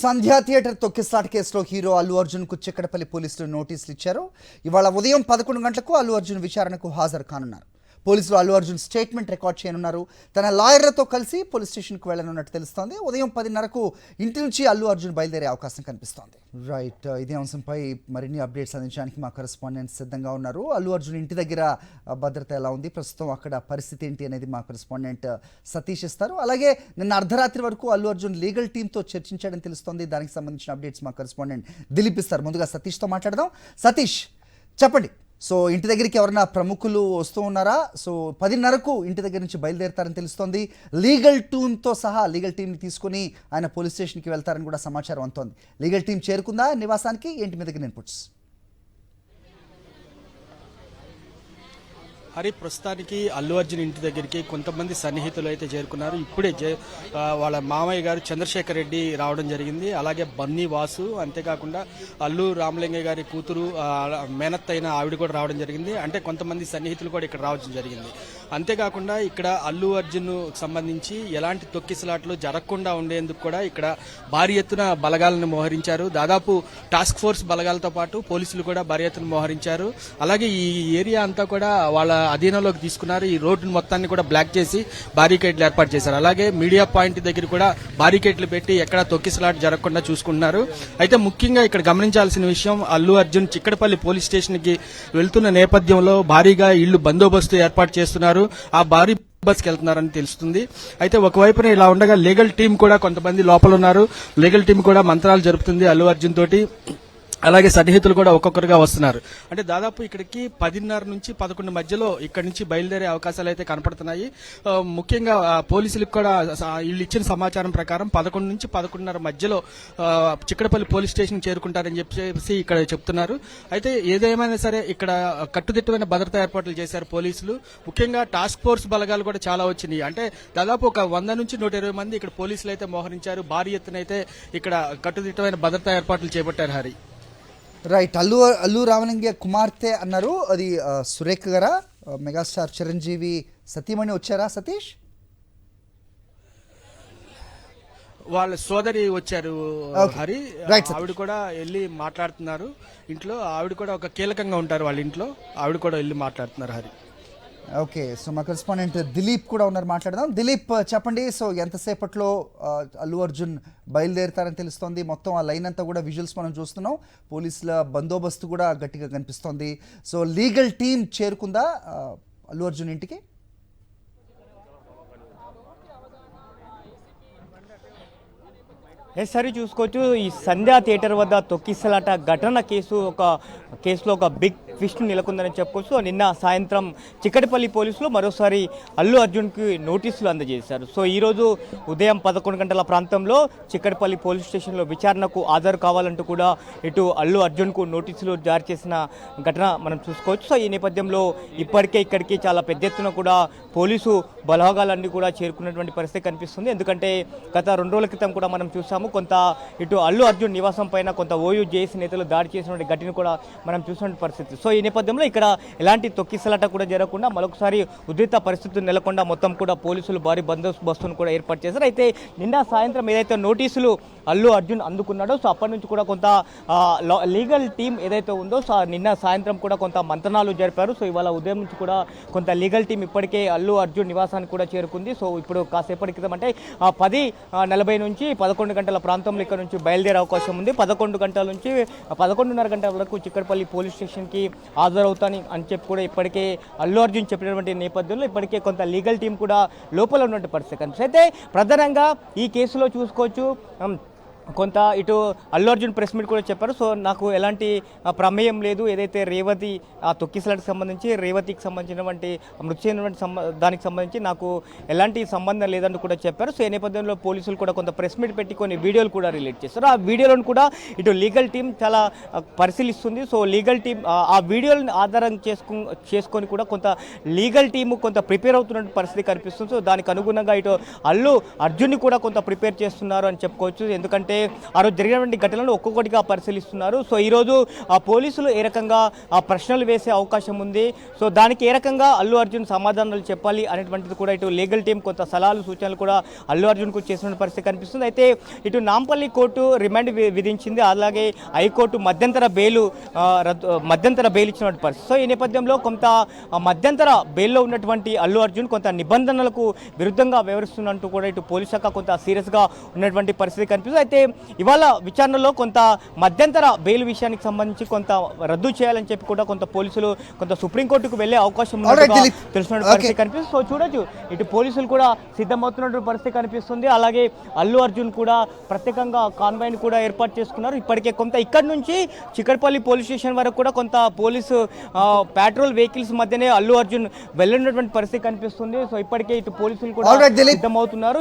సంధ్యా theatre తొక్కిస్లాట్ కేసులో hero Allu Arjun కు చిక్కడపల్లి పోలీసులు నోటీసులు ఇచ్చారు. ఇవాళ ఉదయం 11 గంటలకు అల్లు అర్జున్ విచారణకు హాజరు కానున్నారు. పోలీసులు అల్లు అర్జున్ స్టేట్మెంట్ రికార్డ్ చేయనున్నారు. తన లాయర్లతో కలిసి పోలీస్ స్టేషన్కు వెళ్లనున్నట్టు తెలుస్తోంది. ఉదయం 10:30కు ఇంటి నుంచి అల్లు అర్జున్ బయలుదేరే అవకాశం కనిపిస్తోంది. రైట్, ఇదే అంశంపై మరిన్ని అప్డేట్స్ అందించడానికి మా కరెస్పాండెంట్ సిద్ధంగా ఉన్నారు. అల్లు అర్జున్ ఇంటి దగ్గర భద్రత ఎలా ఉంది, ప్రస్తుతం అక్కడ పరిస్థితి ఏంటి అనేది మా కరెస్పాండెంట్ సతీష్ ఇస్తారు. అలాగే నిన్న అర్ధరాత్రి వరకు అల్లు అర్జున్ లీగల్ టీంతో చర్చించాడని తెలుస్తోంది. దానికి సంబంధించిన అప్డేట్స్ మా కరెస్పాండెంట్ దిలీప్ ఇస్తారు. ముందుగా సతీష్తో మాట్లాడదాం. సతీష్, చెప్పండి. సో ఇంటి దగ్గరికి ఎవరైనా ప్రముఖులు వస్తూ ఉన్నారా? సో 10:30కు ఇంటి దగ్గర నుంచి బయలుదేరుతారని తెలుస్తోంది. లీగల్ టీంని తీసుకుని ఆయన పోలీస్ స్టేషన్కి వెళ్తారని కూడా సమాచారం అందుతోంది. లీగల్ టీం చేరుకుందా నివాసానికి? ఏంటి మీ దగ్గర ఇన్పుట్స్? హరి, ప్రస్తుతానికి అల్లు అర్జున్ ఇంటి దగ్గరికి కొంతమంది సన్నిహితులు అయితే చేరుకున్నారు. ఇప్పుడే వాళ్ళ మామయ్య గారు చంద్రశేఖర్ రెడ్డి రావడం జరిగింది. అలాగే బన్నీ వాసు, అంతేకాకుండా అల్లు రామలింగయ్య గారి కూతురు మేనత్ అయిన ఆవిడ కూడా రావడం జరిగింది. అంటే కొంతమంది సన్నిహితులు కూడా ఇక్కడ రావడం జరిగింది. అంతేకాకుండా ఇక్కడ అల్లు అర్జున్ సంబంధించి ఎలాంటి తొక్కిసలాట్లు జరగకుండా ఉండేందుకు కూడా ఇక్కడ భారీ ఎత్తున బలగాలను మోహరించారు. దాదాపు టాస్క్ ఫోర్స్ బలగాలతో పాటు పోలీసులు కూడా భారీ ఎత్తున మోహరించారు. అలాగే ఈ ఏరియా అంతా కూడా వాళ్ళ అధీనంలోకి తీసుకున్నారు. ఈ రోడ్డు మొత్తాన్ని కూడా బ్లాక్ చేసి బారికేడ్లు ఏర్పాటు చేశారు. అలాగే మీడియా పాయింట్ దగ్గర కూడా బారికేడ్లు పెట్టి ఎక్కడ తొక్కిసలాట జరగకుండా చూసుకుంటున్నారు. అయితే ముఖ్యంగా ఇక్కడ గమనించాల్సిన విషయం, అల్లు అర్జున్ చిక్కడపల్లి పోలీస్ స్టేషన్ కి వెళ్తున్న నేపథ్యంలో భారీగా ఇళ్లు బందోబస్తు ఏర్పాటు చేస్తున్నారు. ఆ భారీ బస్కి వెళ్తున్నారని తెలుస్తుంది. అయితే ఒకవైపున ఇలా ఉండగా లీగల్ టీం కూడా కొంతమంది లోపల ఉన్నారు. లీగల్ టీం కూడా మంత్రాలు జరుపుతుంది అల్లు అర్జున్ తోటి. అలాగే సన్నిహితులు కూడా ఒక్కొక్కరుగా వస్తున్నారు. అంటే దాదాపు ఇక్కడికి 10:30 నుంచి 11 మధ్యలో ఇక్కడి నుంచి బయలుదేరే అవకాశాలు అయితే కనపడుతున్నాయి. ముఖ్యంగా పోలీసులకు కూడా వీళ్ళు ఇచ్చిన సమాచారం ప్రకారం 11 నుంచి 11:30 మధ్యలో చిక్కడపల్లి పోలీస్ స్టేషన్ చేరుకుంటారని చెప్పేసి ఇక్కడ చెప్తున్నారు. అయితే ఏదేమైనా సరే ఇక్కడ కట్టుదిట్టమైన భద్రతా ఏర్పాట్లు చేశారు పోలీసులు. ముఖ్యంగా టాస్క్ ఫోర్స్ బలగాలు కూడా చాలా వచ్చినాయి. అంటే దాదాపు ఒక 100 నుంచి 120 మంది ఇక్కడ పోలీసులు అయితే మోహరించారు. భారీ ఎత్తున అయితే ఇక్కడ కట్టుదిట్టమైన భద్రతా ఏర్పాట్లు చేపట్టారు. హరి, రైట్, అల్లు రామలింగయ్య కుమార్తె అన్నారు, అది సురేఖ గారా? మెగాస్టార్ చిరంజీవి సతీమణి వచ్చారా సతీష్? వాళ్ళ సోదరి వచ్చారు హరి. ఆవిడ కూడా వెళ్ళి మాట్లాడుతున్నారు ఇంట్లో. ఆవిడ కూడా ఒక కీలకంగా ఉంటారు వాళ్ళ ఇంట్లో. ఆవిడ కూడా వెళ్ళి మాట్లాడుతున్నారు. హరి, ఓకే. సో మా కరెస్పాండెంట్ దిలీప్ కూడా ఉన్నారు, మాట్లాడదాం. దిలీప్, చెప్పండి. సో ఎంతసేపట్లో అల్లు అర్జున్ బయలుదేరుతారని తెలుస్తోంది? మొత్తం ఆ లైన్ అంతా కూడా విజువల్స్ మనం చూస్తున్నాం. పోలీసుల బందోబస్తు కూడా గట్టిగా కనిపిస్తోంది. సో లీగల్ టీం చేరుకుందా అల్లు అర్జున్ ఇంటికి? సరే, చూసుకోవచ్చు. ఈ సంధ్యా థియేటర్ వద్ద తొక్కిసలాట ఘటన కేసులో ఒక బిగ్ ట్విస్ట్ నెలకొందని చెప్పుకోవచ్చు. నిన్న సాయంత్రం చిక్కడపల్లి పోలీసులు మరోసారి అల్లు అర్జున్కి నోటీసులు అందజేశారు. సో ఈరోజు ఉదయం 11 గంటల ప్రాంతంలో చిక్కడపల్లి పోలీస్ స్టేషన్లో విచారణకు హాజరు కావాలంటూ కూడా ఇటు అల్లు అర్జున్కు నోటీసులు జారీ చేసిన ఘటన మనం చూసుకోవచ్చు. సో ఈ నేపథ్యంలో ఇప్పటికే ఇక్కడికి చాలా పెద్ద ఎత్తున కూడా పోలీసు బలగాలన్నీ కూడా చేరుకున్నటువంటి పరిస్థితి కనిపిస్తుంది. ఎందుకంటే గత 2 రోజుల క్రితం కూడా మనం చూసాము, కొంత ఇటు అల్లు అర్జున్ నివాసం పైన కొంత ఓయూ జేఏసీ నేతలు దాడి చేసినటువంటి ఘటన కూడా మనం చూసిన పరిస్థితి. సో ఈ నేపథ్యంలో ఇక్కడ ఎలాంటి తొక్కిసలాట కూడా జరగకుండా మరొకసారి ఉద్రిక్త పరిస్థితులు నెలకొండా మొత్తం కూడా పోలీసులు భారీ బందోబస్తును కూడా ఏర్పాటు చేశారు. అయితే నిన్న సాయంత్రం ఏదైతే నోటీసులు అల్లు అర్జున్ అందుకున్నాడో, సో అప్పటి నుంచి కూడా కొంత లీగల్ టీం ఏదైతే ఉందో, సో నిన్న సాయంత్రం కూడా కొంత మంతనాలు జరిపారు. సో ఇవాళ ఉదయం నుంచి కూడా కొంత లీగల్ టీం ఇప్పటికే అల్లు అర్జున్ నివాసానికి కూడా చేరుకుంది. సో ఇప్పుడు కాసేపటి క్రితం అంటే 10:40 నుంచి 11 గంటల ప్రాంతంలో ఇక్కడ నుంచి బయలుదేరే అవకాశం ఉంది. 11 గంటల నుంచి 11:30 గంటల వరకు చిక్కడపల్లి పోలీస్ స్టేషన్కి హాజరవుతాని అని చెప్పి కూడా ఇప్పటికే అల్లు అర్జున్ చెప్పినటువంటి నేపథ్యంలో ఇప్పటికే కొంత లీగల్ టీం కూడా లోపల ఉన్నటువంటి పరిస్థితి కనిపిస్తుంది. అయితే ప్రధానంగా ఈ కేసులో చూసుకోవచ్చు, కొంత ఇటు అల్లు అర్జున్ ప్రెస్ మీట్ కూడా చెప్పారు. సో నాకు ఎలాంటి ప్రమేయం లేదు, ఏదైతే రేవతి ఆ తొక్కిసలాటకు సంబంధించి రేవతికి సంబంధించినటువంటి మృతి చెందినటువంటి దానికి సంబంధించి నాకు ఎలాంటి సంబంధం లేదని కూడా చెప్పారు. సో ఈ నేపథ్యంలో పోలీసులు కూడా కొంత ప్రెస్ మీట్ పెట్టి కొన్ని వీడియోలు కూడా రిలీజ్ చేస్తారు. ఆ వీడియోలను కూడా ఇటు లీగల్ టీం చాలా పరిశీలిస్తుంది. సో లీగల్ టీం ఆ వీడియోలను ఆధారం చేసుకొని కూడా కొంత లీగల్ టీము కొంత ప్రిపేర్ అవుతున్న పరిస్థితి కనిపిస్తుంది. సో దానికి అనుగుణంగా ఇటు అల్లు అర్జున్ని కూడా కొంత ప్రిపేర్ చేస్తున్నారు అని చెప్పుకోవచ్చు. ఎందుకంటే అయితే ఆ రోజు జరిగినటువంటి ఘటనలు ఒక్కొక్కటిగా పరిశీలిస్తున్నారు. సో ఈరోజు ఆ పోలీసులు ఏ రకంగా ఆ ప్రశ్నలు వేసే అవకాశం ఉంది, సో దానికి ఏ రకంగా అల్లు అర్జున్ సమాధానాలు చెప్పాలి అనేటువంటిది కూడా ఇటు లీగల్ టీం కొంత సలహాలు సూచనలు కూడా అల్లు అర్జున్కు చేసిన పరిస్థితి కనిపిస్తుంది. అయితే ఇటు నాంపల్లి కోర్టు రిమాండ్ విధించింది, అలాగే హైకోర్టు మధ్యంతర బెయిల్ ఇచ్చినటువంటి పరిస్థితి. సో ఈ నేపథ్యంలో కొంత మధ్యంతర బెయిల్లో ఉన్నటువంటి అల్లు అర్జున్ కొంత నిబంధనలకు విరుద్ధంగా వ్యవహరిస్తున్నట్టు కూడా ఇటు పోలీస్ శాఖ కొంత సీరియస్గా ఉన్నటువంటి పరిస్థితి కనిపిస్తుంది. అయితే ఇవాళ విచారణలో కొంత మధ్యంతర బెయిల్ విషయానికి సంబంధించి కొంత రద్దు చేయాలని చెప్పి కూడా కొంత పోలీసులు కొంత సుప్రీంకోర్టుకు వెళ్లే అవకాశం తెలిసిన పరిస్థితి కనిపిస్తుంది. సో చూడొచ్చు ఇటు పోలీసులు కూడా సిద్ధమవుతున్నటువంటి పరిస్థితి కనిపిస్తుంది. అలాగే అల్లు అర్జున్ కూడా ప్రత్యేకంగా కాన్వాయ్ని కూడా ఏర్పాటు చేసుకున్నారు. ఇప్పటికే కొంత ఇక్కడ నుంచి చిక్కడపల్లి పోలీస్ స్టేషన్ వరకు కూడా కొంత పోలీసు పెట్రోల్ వెహికల్స్ మధ్యనే అల్లు అర్జున్ వెళ్ళినటువంటి పరిస్థితి కనిపిస్తుంది. సో ఇప్పటికే ఇటు పోలీసులు కూడా సిద్ధమవుతున్నారు.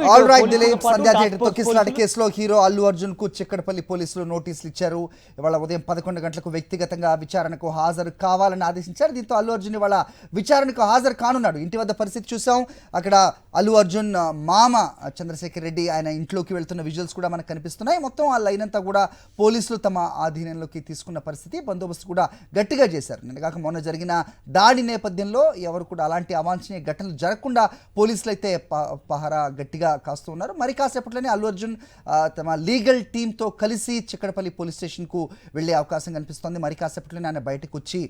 కేసులో హీరో అల్లు అర్జున్ కు చిక్కడపల్లి పోలీసులు నోటీసులు ఇచ్చారు. ఇవాళ ఉదయం 11 గంటలకు వ్యక్తిగతంగా విచారణకు హాజరు కావాలని ఆదేశించారు. దీంతో అల్లు అర్జున్ ఇవాళ విచారణకు హాజరు కానున్నాడు. ఇంటి వద్ద పరిస్థితి చూసాం. అక్కడ అల్లు అర్జున్ మామ చంద్రశేఖర్ రెడ్డి ఆయన ఇంట్లోకి వెళ్తున్న విజువల్స్ కూడా మనకు కనిపిస్తున్నాయి. మొత్తం ఆ లైన్ అంతా కూడా పోలీసులు తమ ఆధీనంలోకి తీసుకున్న పరిస్థితి, బందోబస్తు కూడా గట్టిగా చేశారు. నిన్నగాక మొన్న జరిగిన దాడి నేపథ్యంలో ఎవరు కూడా అలాంటి అవాంఛనీయ ఘటనలు జరగకుండా పోలీసులు అయితే పహరా గట్టిగా కాస్తూ ఉన్నారు. మరి కాసేపట్లోనే అల్లు అర్జున్ తమ లీగల్ టీంతో కలిసి చిక్కడపల్లి పోలీస్ స్టేషన్కు వెళ్ళే అవకాశం కనిపిస్తోంది. మరి కాసేపట్లోనే ఆయన బయటకు వచ్చే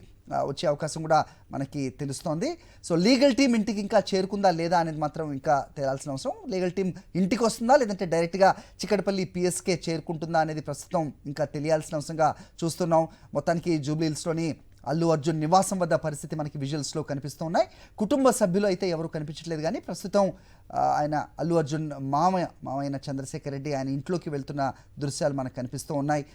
అవకాశం కూడా మనకి తెలుస్తోంది. సో లీగల్ టీం ఇంటికి ఇంకా చేరుకుందా లేదా అనేది మాత్రం ఇంకా తేలాల్సిన అవసరం. లీగల్ టీం ఇంటికి వస్తుందా లేదంటే డైరెక్ట్గా చిక్కడపల్లి పిఎస్కే చేరుకుంటుందా అనేది ప్రస్తుతం ఇంకా తెలియాల్సిన అవసరంగా చూస్తున్నాం. మొత్తానికి జూబ్లీ హిల్స్లోని అల్లు అర్జున్ నివాసం వద్ద పరిస్థితి మనకి విజువల్స్లో కనిపిస్తూ ఉన్నాయి. కుటుంబ సభ్యులు అయితే ఎవరు కనిపించట్లేదు, కానీ ప్రస్తుతం ఆయన అల్లు అర్జున్ మామయ్య చంద్రశేఖర్ రెడ్డి ఆయన ఇంట్లోకి వెళ్తున్న దృశ్యాలు మనకు కనిపిస్తూ ఉన్నాయి.